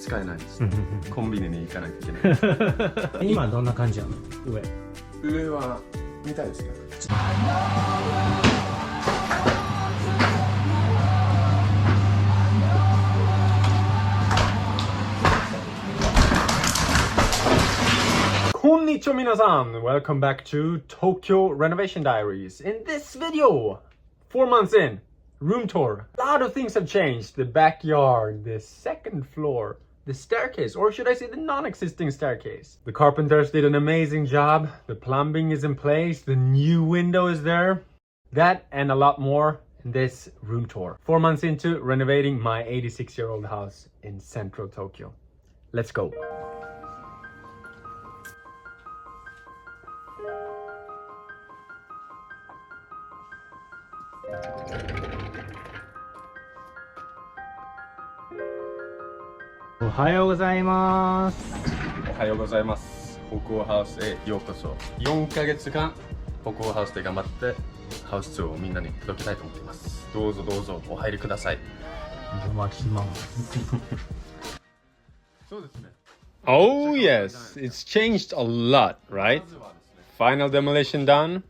使えないです。コンビニに行かないといけない。今どんな感じなの？上は見たいですね。Konnichiwa minasan! Welcome back to Tokyo Renovation Diaries. In this video, 4 months in, room tour. A lot of things have changed. The backyard, the second floor, the staircase, or should I say the non-existing staircase. The carpenters did an amazing job. The plumbing is in place. The new window is there. That and a lot more in this room tour. 4 months into renovating my 86-year-old house in central Tokyo. Let's go. Ohayou gozaimasu. おはようございます。北欧ハウスへようこそ。4ヶ月間北欧ハウスで頑張ってハウスツアーをみんなに届けたいと思っています。どうぞどうぞお入りください。お邪魔します。そうですね。 Oh yes, it's changed a lot, right? Final demolition done.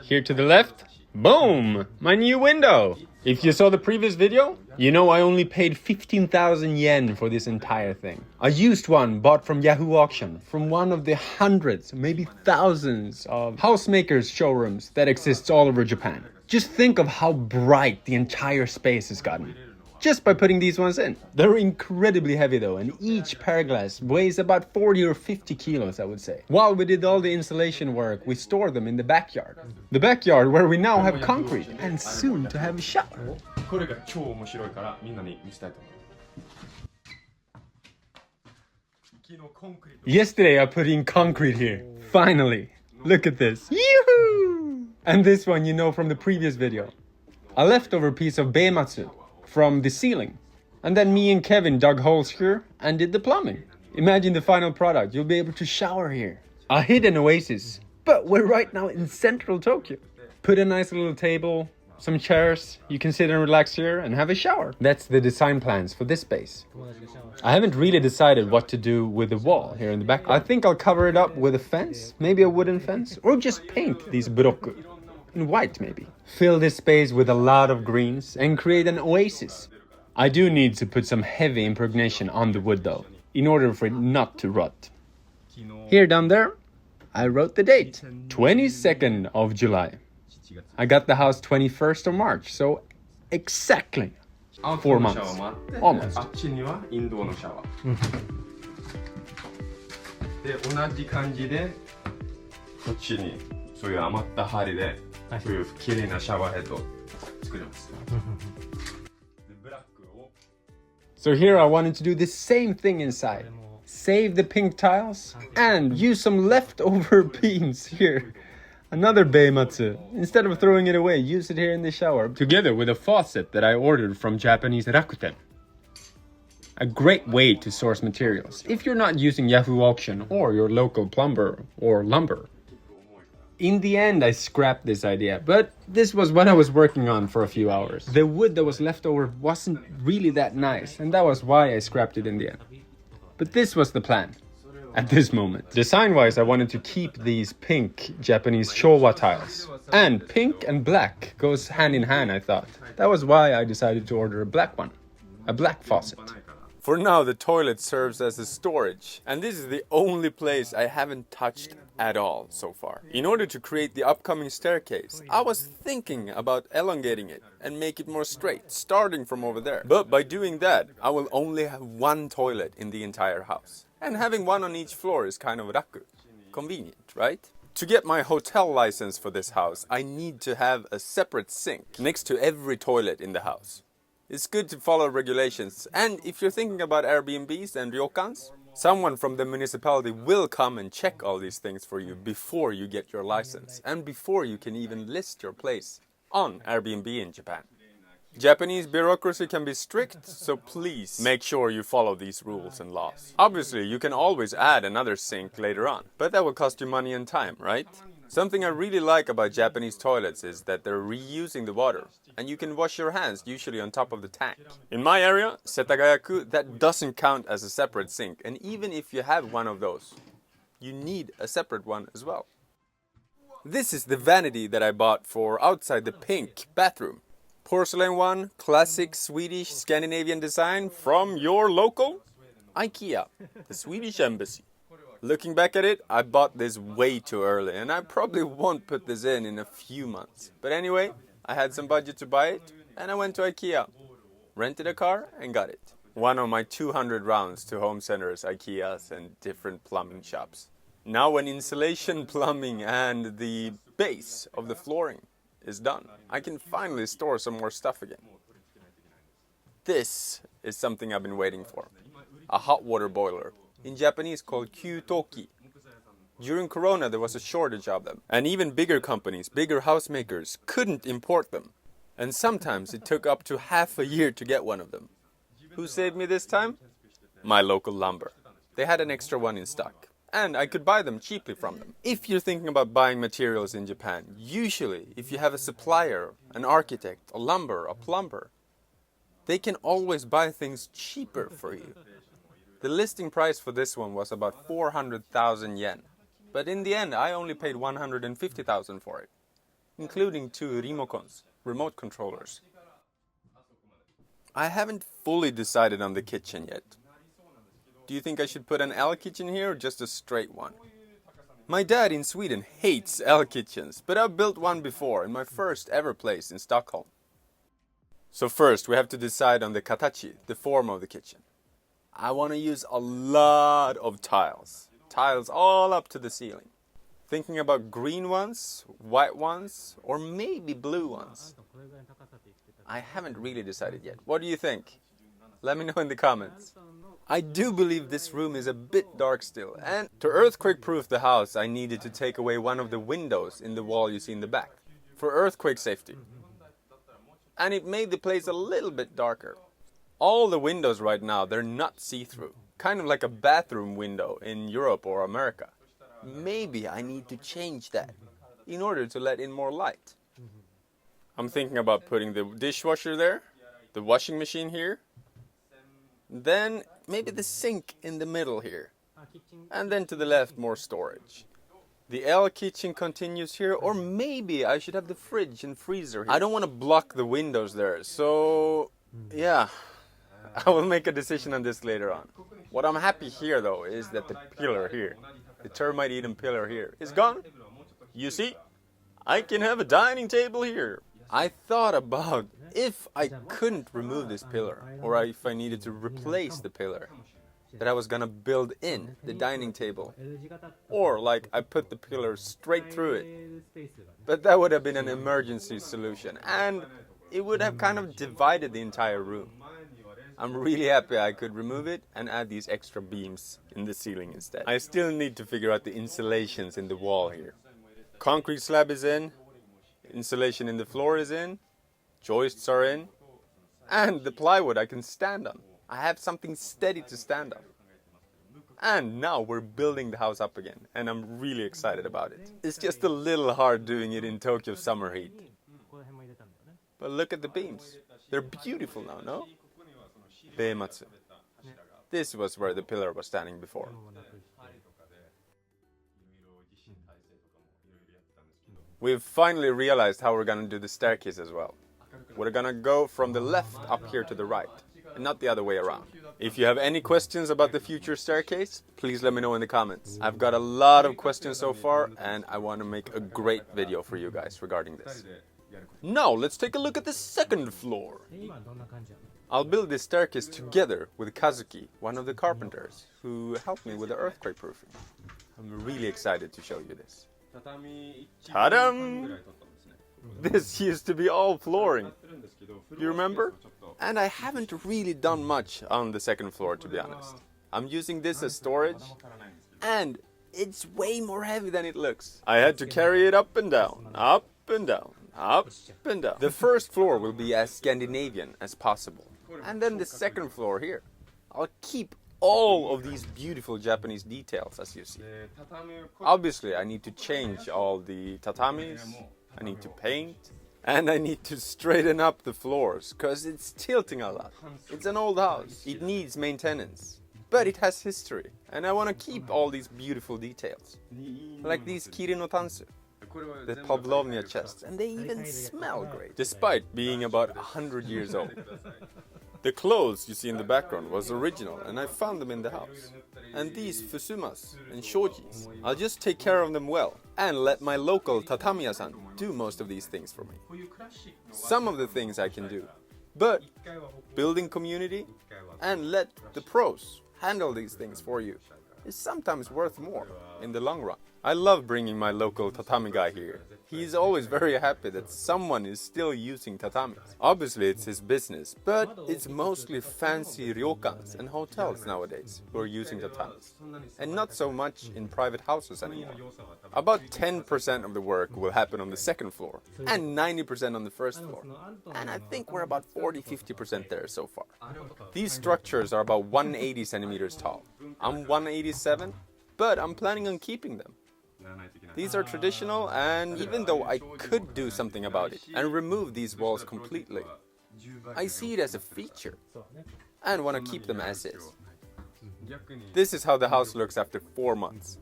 Here to the left, boom! My new window! If you saw the previous video, you know I only paid 15,000 yen for this entire thing. A used one bought from Yahoo Auction, from one of the hundreds, maybe thousands of housemakers' showrooms that exists all over Japan. Just think of how bright the entire space has gotten. Just by putting these ones in. They're incredibly heavy though, and each pair glass weighs about 40 or 50 kilos, I would say. While we did all the insulation work, we stored them in the backyard. The backyard where we now have concrete, and soon to have a shower. これが超面白いからみんなに見せたいと思う。 Yesterday I put in concrete here. Finally. Look at this. Yoo-hoo! And this one you know from the previous video. A leftover piece of beimatsu from the ceiling. And then me and Kevin dug holes here and did the plumbing. Imagine the final product. You'll be able to shower here. A hidden oasis. But we're right now in central Tokyo. Put a nice little table, some chairs. You can sit and relax here and have a shower. That's the design plans for this space. I haven't really decided what to do with the wall here in the back. I think I'll cover it up with a fence, maybe a wooden fence, or just paint these buroku. In white maybe. Fill this space with a lot of greens and create an oasis. I do need to put some heavy impregnation on the wood though, in order for it not to rot. Here down there, I wrote the date, 22nd of July. I got the house 21st of March, so exactly 4 months. Almost. あっちにはインドのシャワー。で、同じ感じでこっちにそういう余った針でそういう綺麗なシャワーヘッドを作ります。So here I wanted to do the same thing inside. Save the pink tiles and use some leftover beans here. Another beimatsu. Instead of throwing it away, use it here in the shower. Together with a faucet that I ordered from Japanese Rakuten. A great way to source materials if you're not using Yahoo Auction or your local plumber or lumber. In the end, I scrapped this idea, but this was what I was working on for a few hours. The wood that was left over wasn't really that nice, and that was why I scrapped it in the end. But this was the plan at this moment. Design-wise, I wanted to keep these pink Japanese Showa tiles. And pink and black goes hand in hand, I thought. That was why I decided to order a black one. A black faucet. For now, the toilet serves as a storage, and this is the only place I haven't touched at all so far. In order to create the upcoming staircase, I was thinking about elongating it and make it more straight, starting from over there. But by doing that, I will only have one toilet in the entire house. And having one on each floor is kind of raku. Convenient, right? To get my hotel license for this house, I need to have a separate sink next to every toilet in the house. It's good to follow regulations, and if you're thinking about Airbnbs and ryokans, someone from the municipality will come and check all these things for you before you get your license, and before you can even list your place on Airbnb in Japan. Japanese bureaucracy can be strict, so please make sure you follow these rules and laws. Obviously, you can always add another sink later on, but that will cost you money and time, right? Something I really like about Japanese toilets is that they're reusing the water, and you can wash your hands usually on top of the tank. In my area, Setagayaku, that doesn't count as a separate sink, and even if you have one of those, you need a separate one as well. This is the vanity that I bought for outside the pink bathroom. Porcelain one, classic Swedish Scandinavian design from your local IKEA, the Swedish embassy. Looking back at it, I bought this way too early, and I probably won't put this in a few months. But anyway, I had some budget to buy it, and I went to IKEA, rented a car, and got it. One of my 200 rounds to home centers, IKEAs, and different plumbing shops. Now when insulation, plumbing, and the base of the flooring is done, I can finally store some more stuff again. This is something I've been waiting for. A hot water boiler. In Japanese called kyutoki. During Corona there was a shortage of them, and even bigger companies, bigger house makers, couldn't import them. And sometimes it took up to half a year to get one of them. Who saved me this time? My local lumber. They had an extra one in stock, and I could buy them cheaply from them. If you're thinking about buying materials in Japan, usually if you have a supplier, an architect, a lumber, a plumber, they can always buy things cheaper for you. The listing price for this one was about 400,000 yen. But in the end, I only paid 150,000 for it, including 2 remocons, remote controllers. I haven't fully decided on the kitchen yet. Do you think I should put an L kitchen here or just a straight one? My dad in Sweden hates L kitchens, but I've built one before in my first ever place in Stockholm. So first, we have to decide on the katachi, the form of the kitchen. I want to use a lot of tiles. Tiles all up to the ceiling. Thinking about green ones, white ones, or maybe blue ones. I haven't really decided yet. What do you think? Let me know in the comments. I do believe this room is a bit dark still, and to earthquake-proof the house I needed to take away one of the windows in the wall you see in the back, for earthquake safety. And it made the place a little bit darker. All the windows right now, they're not see-through. Kind of like a bathroom window in Europe or America. Maybe I need to change that in order to let in more light. I'm thinking about putting the dishwasher there, the washing machine here, then maybe the sink in the middle here, and then to the left more storage. The L kitchen continues here, or maybe I should have the fridge and freezer here. I don't want to block the windows there, so yeah. I will make a decision on this later on. What I'm happy here though is that the pillar here, the termite-eaten pillar here, is gone. You see, I can have a dining table here. I thought about if I couldn't remove this pillar, or if I needed to replace the pillar, that I was gonna build in the dining table. Or like I put the pillar straight through it. But that would have been an emergency solution, and it would have kind of divided the entire room. I'm really happy I could remove it and add these extra beams in the ceiling instead. I still need to figure out the insulations in the wall here. Concrete slab is in, insulation in the floor is in, joists are in, and the plywood I can stand on. I have something steady to stand on. And now we're building the house up again, and I'm really excited about it. It's just a little hard doing it in Tokyo summer heat. But look at the beams. They're beautiful now, no? Beimatsu. This was where the pillar was standing before. We've finally realized how we're gonna do the staircase as well. We're gonna go from the left up here to the right, and not the other way around. If you have any questions about the future staircase, please let me know in the comments. I've got a lot of questions so far, and I want to make a great video for you guys regarding this. Now, let's take a look at the second floor. I'll build this staircase together with Kazuki, one of the carpenters, who helped me with the earthquake proofing. I'm really excited to show you this. Ta-dam! This used to be all flooring. You remember? And I haven't really done much on the second floor, to be honest. I'm using this as storage, and it's way more heavy than it looks. I had to carry it up and down, up and down, up and down. The first floor will be as Scandinavian as possible. And then the second floor here, I'll keep all of these beautiful Japanese details, as you see. Obviously, I need to change all the tatamis, I need to paint, and I need to straighten up the floors, because it's tilting a lot. It's an old house, it needs maintenance, but it has history, and I want to keep all these beautiful details. Like these kiri no tansu, the Pavlovnia chests, and they even smell great, despite being about 100 years old. The clothes you see in the background was original, and I found them in the house. And these fusumas and shojis, I'll just take care of them well, and let my local tatamiya-san do most of these things for me. Some of the things I can do, but building community and let the pros handle these things for you is sometimes worth more in the long run. I love bringing my local tatami guy here. He's always very happy that someone is still using tatamis. Obviously it's his business, but it's mostly fancy ryokans and hotels nowadays who are using tatamis. And not so much in private houses anymore. About 10% of the work will happen on the second floor and 90% on the first floor. And I think we're about 40-50% there so far. These structures are about 180 centimeters tall. I'm 187, but I'm planning on keeping them. These are traditional, and even though I could do something about it and remove these walls completely, I see it as a feature and want to keep them as is. This is how the house looks after 4 months.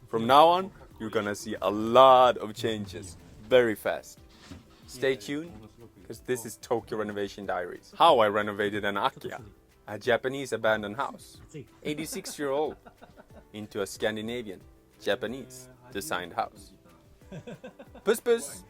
From now on, you're gonna see a lot of changes very fast. Stay tuned, because this is Tokyo Renovation Diaries. How I renovated an Akia, a Japanese abandoned house, 86-year-old, into a Scandinavian, Japanese designed house. Puss puss!